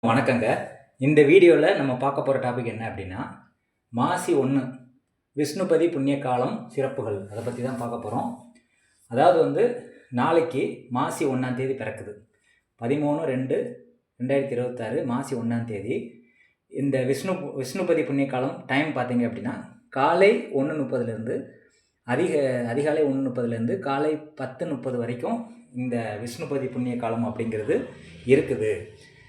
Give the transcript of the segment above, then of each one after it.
வணக்கங்க. இந்த வீடியோவில் நம்ம பார்க்க போகிற டாபிக் என்ன அப்படின்னா, மாசி 1 விஷ்ணுபதி புண்ணிய காலம் சிறப்புகள் அதை பற்றி தான் பார்க்க போகிறோம். அதாவது நாளைக்கு மாசி 1ஆம் தேதி பிறக்குது. 13/2/2026 மாசி 1ஆம் தேதி. இந்த விஷ்ணுபதி புண்ணிய காலம் டைம் பார்த்தீங்க அப்படின்னா காலை 1:30 அதிகாலை 1:30 காலை 10:30 வரைக்கும் இந்த விஷ்ணுபதி புண்ணிய காலம் அப்படிங்கிறது இருக்குது.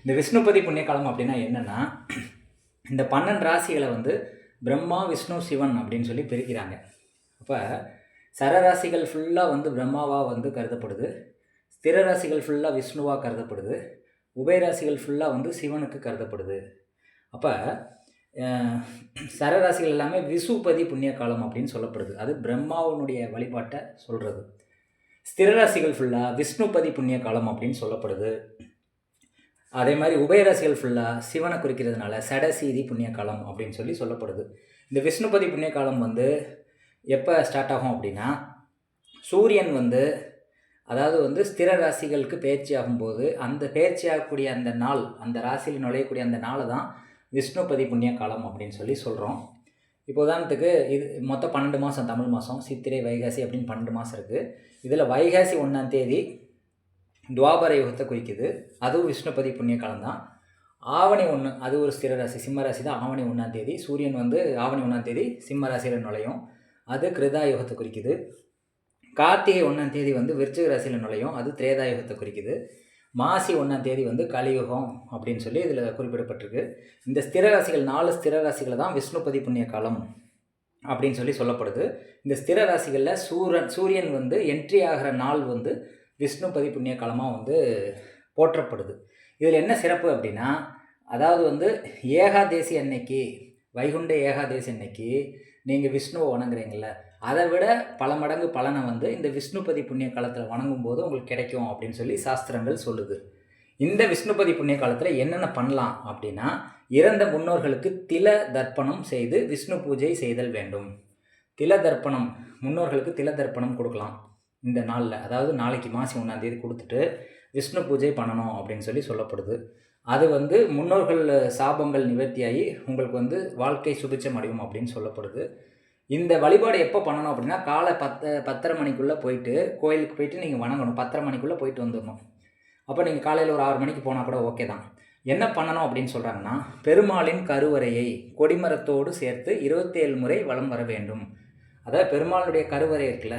இந்த விஷ்ணுபதி புண்ணிய காலம் அப்படின்னா என்னென்னா, இந்த 12 ராசிகளை பிரம்மா விஷ்ணு சிவன் அப்படின்னு சொல்லி பிரிக்கிறாங்க. அப்போ சரராசிகள் ஃபுல்லாக பிரம்மாவாக கருதப்படுது, ஸ்திர ராசிகள் ஃபுல்லாக விஷ்ணுவாக கருதப்படுது, உபயராசிகள் ஃபுல்லாக சிவனுக்கு கருதப்படுது. அப்போ சரராசிகள் எல்லாமே விசுபதி புண்ணிய காலம் அப்படின்னு சொல்லப்படுது. அது பிரம்மாவனுடைய வழிபாட்டை சொல்கிறது. ஸ்திரராசிகள் ஃபுல்லாக விஷ்ணுபதி புண்ணிய காலம் அப்படின்னு சொல்லப்படுது. அதே மாதிரி உபயராசிகள் ஃபுல்லாக சிவனை குறிக்கிறதுனால சடசீதி புண்ணிய காலம் அப்படின்னு சொல்லி சொல்லப்படுது. இந்த விஷ்ணுபதி புண்ணிய காலம் எப்போ ஸ்டார்ட் ஆகும் அப்படின்னா, சூரியன் அதாவது ஸ்திர ராசிகளுக்கு பயிற்சி ஆகும்போது அந்த பயிற்சி ஆகக்கூடிய அந்த நாள், அந்த ராசியில் நுழையக்கூடிய அந்த நாளை தான் விஷ்ணுபதி புண்ணிய காலம் அப்படின்னு சொல்லி சொல்கிறோம். இப்போ உதாரணத்துக்கு இது மொத்தம் 12 மாதம், தமிழ் மாதம் சித்திரை வைகாசி அப்படின்னு 12 மாதம் இருக்குது. இதில் வைகாசி 1ஆம் தேதி துவாபர யுகத்தை குறிக்குது, அதுவும் விஷ்ணுபதி புண்ணிய காலம் தான். ஆவணி 1 அது ஒரு ஸ்திர ராசி, சிம்ம ராசி தான். ஆவணி 1ஆம் தேதி சூரியன் ஆவணி 1ஆம் தேதி சிம்ம ராசியில் நுழையும், அது கிருதா யுகத்தை குறிக்குது. கார்த்திகை 1ஆம் தேதி விருச்சிக ராசியில் நுழையும், அது திரேதா யுகத்தை குறிக்குது. மாசி 1ஆம் தேதி கலியுகம் அப்படின்னு சொல்லி இதில் குறிப்பிடப்பட்டிருக்கு. இந்த ஸ்திர ராசிகள் 4 ஸ்திர ராசிகளை தான் விஷ்ணுபதி புண்ணிய காலம் அப்படின்னு சொல்லி சொல்லப்படுது. இந்த ஸ்திர ராசிகளில் சூரியன் என்ட்ரி ஆகிற நாள் விஷ்ணுபதி புண்ணிய காலமாக போற்றப்படுது. இதில் என்ன சிறப்பு அப்படின்னா, அதாவது ஏகாதேசி அன்னைக்கு, வைகுண்ட ஏகாதேசி அன்னைக்கு நீங்கள் விஷ்ணுவை வணங்குறீங்கள, அதை விட பல மடங்கு பலனை இந்த விஷ்ணுபதி புண்ணிய காலத்தில் வணங்கும் போது உங்களுக்கு கிடைக்கும் அப்படின்னு சொல்லி சாஸ்திரங்கள் சொல்லுது. இந்த விஷ்ணுபதி புண்ணிய காலத்தில் என்னென்ன பண்ணலாம் அப்படின்னா, இறந்த முன்னோர்களுக்கு தில தர்ப்பணம் செய்து விஷ்ணு பூஜை செய்தல் வேண்டும். தில தர்ப்பணம், முன்னோர்களுக்கு தில தர்ப்பணம் கொடுக்கலாம் இந்த நாளில். அதாவது நாளைக்கு மாசி 1ஆம் தேதி கொடுத்துட்டு விஷ்ணு பூஜை பண்ணணும் அப்படின்னு சொல்லி சொல்லப்படுது. அது முன்னோர்கள் சாபங்கள் நிவர்த்தியாகி உங்களுக்கு வாழ்க்கை சுபிட்சம் அடையும் அப்படின்னு சொல்லப்படுது. இந்த வழிபாடு எப்போ பண்ணணும் அப்படின்னா, காலை 10:30 மணிக்குள்ளே போயிட்டு கோயிலுக்கு போயிட்டு நீங்கள் வணங்கணும். 10:30 மணிக்குள்ளே போயிட்டு வந்துடணும். அப்போ நீங்கள் காலையில் ஒரு 6 மணிக்கு போனால் கூட ஓகே தான். என்ன பண்ணணும் அப்படின்னு சொல்கிறாங்கன்னா, பெருமாளின் கருவறையை கொடிமரத்தோடு சேர்த்து 27 முறை வலம் வர வேண்டும். அதாவது பெருமாளுடைய கருவறை இருக்குல்ல,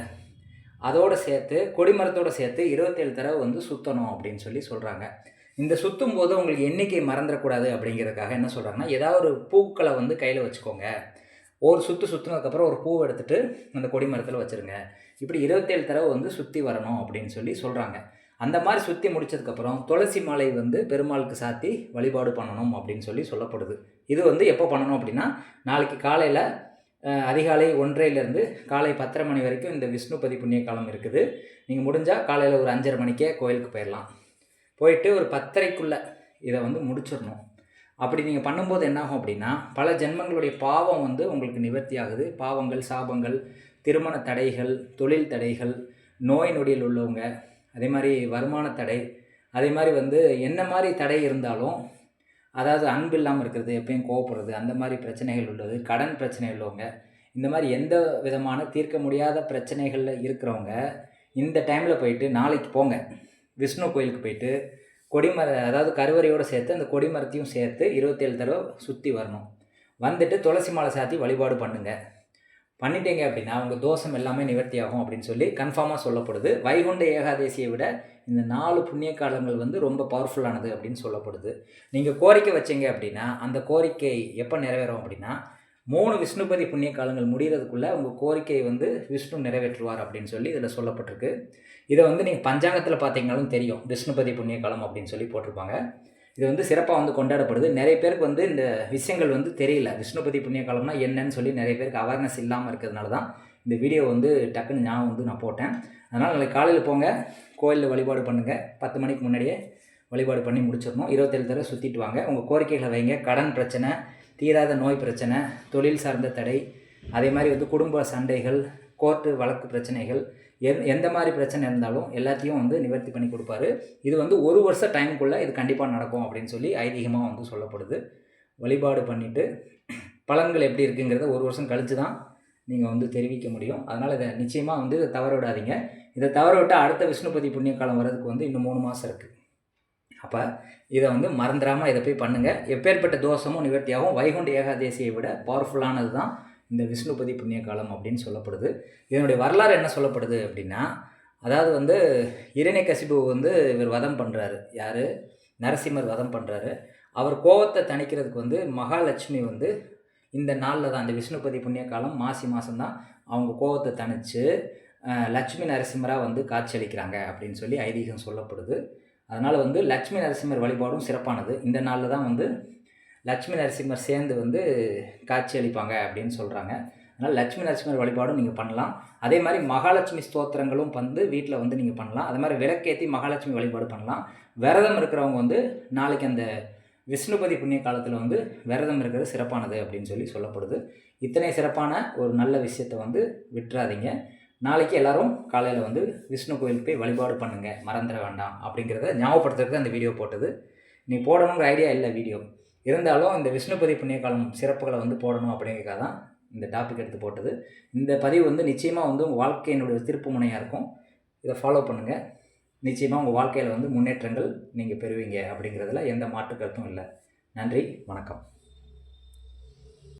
அதோடு சேர்த்து கொடிமரத்தோடு சேர்த்து 27 தடவை சுற்றணும் அப்படின்னு சொல்லி சொல்கிறாங்க. இந்த சுற்றும் போது உங்களுக்கு எண்ணிக்கை மறந்துடக்கூடாது அப்படிங்கிறதுக்காக என்ன சொல்கிறாங்கன்னா, ஏதாவது ஒரு பூக்களை கையில் வச்சுக்கோங்க. ஒரு சுற்றுனதுக்கப்புறம் ஒரு பூவை எடுத்துகிட்டு அந்த கொடிமரத்தில் வச்சுருங்க. இப்படி 27 தடவை சுற்றி வரணும் அப்படின்னு சொல்லி சொல்கிறாங்க. அந்த மாதிரி சுற்றி முடித்ததுக்கப்புறம் துளசி மாலை பெருமாளுக்கு சாத்தி வழிபாடு பண்ணணும் அப்படின்னு சொல்லி சொல்லப்படுது. இது எப்போ பண்ணணும் அப்படின்னா, நாளைக்கு காலையில் அதிகாலை 1:30 காலை 10:30 மணி வரைக்கும் இந்த விஷ்ணுபதி புண்ணிய காலம் இருக்குது. நீங்கள் முடிஞ்சால் காலையில் ஒரு 5:30 மணிக்கே கோயிலுக்கு போயிடலாம். போயிட்டு ஒரு 10:30க்குள்ளே இதை முடிச்சிடணும். அப்படி நீங்கள் பண்ணும்போது என்னாகும் அப்படின்னா, பல ஜென்மங்களுடைய பாவம் உங்களுக்கு நிவர்த்தி ஆகுது. பாவங்கள், சாபங்கள், திருமண தடைகள், தொழில் தடைகள், நோய் நொடியில் உள்ளவங்க, அதே மாதிரி வருமான தடை, அதே மாதிரி என்ன மாதிரி தடை இருந்தாலும், அதாவது அன்பு இல்லாமல் இருக்கிறது, எப்பயும் கோவப்படுறது, அந்த மாதிரி பிரச்சனைகள் உள்ளது, கடன் பிரச்சனை உள்ளவங்க, இந்த மாதிரி எந்த விதமான தீர்க்க முடியாத பிரச்சனைகளில் இருக்கிறவங்க இந்த டைமில் போயிட்டு நாளைக்கு போங்க, விஷ்ணு கோயிலுக்கு போயிட்டு அதாவது கருவறையோடு சேர்த்து அந்த கொடிமரத்தையும் சேர்த்து 27 தடவை சுற்றி வரணும். வந்துட்டு துளசி மாலை சாத்தி வழிபாடு பண்ணிட்டீங்க அப்படின்னா உங்கள் தோஷம் எல்லாமே நிவர்த்தி ஆகும் அப்படின்னு சொல்லி கன்ஃபார்மாக சொல்லப்படுது. வைகுண்ட ஏகாதேசியை விட இந்த 4 புண்ணிய காலங்கள் ரொம்ப பவர்ஃபுல்லானது அப்படின்னு சொல்லப்படுது. நீங்கள் கோரிக்கை வச்சிங்க அப்படின்னா அந்த கோரிக்கை எப்போ நிறைவேறும் அப்படின்னா, 3 விஷ்ணுபதி புண்ணிய காலங்கள் முடிகிறதுக்குள்ளே உங்கள் கோரிக்கையை விஷ்ணு நிறைவேற்றுவார் அப்படின்னு சொல்லி இதில் சொல்லப்பட்டிருக்கு. இதை நீங்கள் பஞ்சாங்கத்தில் பார்த்தீங்கன்னாலும் தெரியும், விஷ்ணுபதி புண்ணிய காலம் அப்படின்னு சொல்லி போட்டிருப்பாங்க. இது சிறப்பாக கொண்டாடப்படுது. நிறைய பேருக்கு இந்த விஷயங்கள் தெரியல. விஷ்ணுபதி புண்ணிய காலம்னா என்னன்னு சொல்லி நிறைய பேருக்கு அவேர்னஸ் இல்லாமல் இருக்கிறதுனால தான் இந்த வீடியோ டக்குன்னு ஞாபகம் நான் போட்டேன். அதனால் நாளைக்கு காலையில் போங்க, கோயிலில் வழிபாடு பண்ணுங்கள். 10 மணிக்கு முன்னாடியே வழிபாடு பண்ணி முடிச்சிடணும். 27 தடவை சுற்றிட்டு வாங்க. உங்கள் கோரிக்கைகளை வைங்க. கடன் பிரச்சனை, தீராத நோய் பிரச்சனை, தொழில் சார்ந்த தடை, அதே மாதிரி குடும்ப சண்டைகள், கோர்ட்டு வழக்கு பிரச்சனைகள், எந்த மாதிரி பிரச்சனை இருந்தாலும் எல்லாத்தையும் வந்து நிவர்த்தி பண்ணி கொடுப்பாரு. இது வந்து 1 வருஷ டைமுக்குள்ளே இது கண்டிப்பாக நடக்கும் அப்படின்னு சொல்லி ஐதீகமாக வந்து சொல்லப்படுது. வழிபாடு பண்ணிவிட்டு பலன்கள் எப்படி இருக்குங்கிறத 1 வருஷம் கழித்து தான் நீங்கள் வந்து தெரிவிக்க முடியும். அதனால் இதை நிச்சயமாக வந்து இதை தவற விடாதீங்க. இதை தவற விட்டால் அடுத்த விஷ்ணுபதி புண்ணிய காலம் வர்றதுக்கு வந்து இன்னும் 3 மாதம் இருக்குது. அப்போ இதை வந்து மறந்துடாமல் இதை போய் பண்ணுங்கள். எப்பேற்பட்ட தோஷமும் நிவர்த்தியாகும். வைகுண்ட ஏகாதேசியை விட பவர்ஃபுல்லானது தான் இந்த விஷ்ணுபதி புண்ணிய காலம் அப்படின்னு சொல்லப்படுது. இதனுடைய வரலாறு என்ன சொல்லப்படுது அப்படின்னா, அதாவது வந்து இரணியகசிபு வந்து இவர் வதம் பண்ணுறாரு. யார்? நரசிம்மர் வதம் பண்ணுறாரு. அவர் கோபத்தை தணிக்கிறதுக்கு வந்து மகாலட்சுமி வந்து இந்த நாளில் தான், இந்த விஷ்ணுபதி புண்ணிய காலம் மாசி மாதம் தான் அவங்க கோபத்தை தணித்து லட்சுமி நரசிம்மராக வந்து காட்சியளிக்கிறாங்க அப்படின்னு சொல்லி ஐதீகம் சொல்லப்படுது. அதனால் வந்து லட்சுமி நரசிம்மர் வழிபாடும் சிறப்பானது. இந்த நாளில் தான் வந்து லட்சுமி நரசிம்மர் சேர்ந்து வந்து காட்சி அளிப்பாங்க அப்படின்னு சொல்கிறாங்க. அதனால் லட்சுமி நரசிம்மர் வழிபாடும் நீங்கள் பண்ணலாம். அதே மாதிரி மகாலட்சுமி ஸ்தோத்திரங்களும் வந்து வீட்டில் வந்து நீங்கள் பண்ணலாம். அது மாதிரி விளக்கேற்றி மகாலட்சுமி வழிபாடு பண்ணலாம். விரதம் இருக்கிறவங்க வந்து நாளைக்கு அந்த விஷ்ணுபதி புண்ணிய காலத்தில் வந்து விரதம் இருக்கிறது சிறப்பானது அப்படின்னு சொல்லி சொல்லப்படுது. இத்தனை சிறப்பான ஒரு நல்ல விஷயத்தை வந்து விட்டுறாதீங்க. நாளைக்கு எல்லோரும் காலையில் வந்து விஷ்ணு கோயிலுக்கு போய் வழிபாடு பண்ணுங்கள், மறந்துட வேண்டாம் அப்படிங்கிறத ஞாபகப்படுத்துறதுக்கு அந்த வீடியோ போட்டது. நீ போடணுங்கிற ஐடியா இல்லை வீடியோ இருந்தாலும் இந்த விஷ்ணுபதி புண்ணிய காலம் சிறப்புகளை வந்து போடணும் அப்படிங்கிறதுக்காக தான் இந்த டாபிக் எடுத்து போட்டது. இந்த பதிவு வந்து நிச்சயமாக வந்து உங்கள் வாழ்க்கையினுடைய திருப்பு முனையாக இருக்கும். இதை ஃபாலோ பண்ணுங்கள். நிச்சயமாக உங்கள் வாழ்க்கையில் வந்து முன்னேற்றங்கள் நீங்கள் பெறுவீங்க அப்படிங்கிறதுல எந்த மாற்று கருத்தும் இல்லை. நன்றி, வணக்கம்.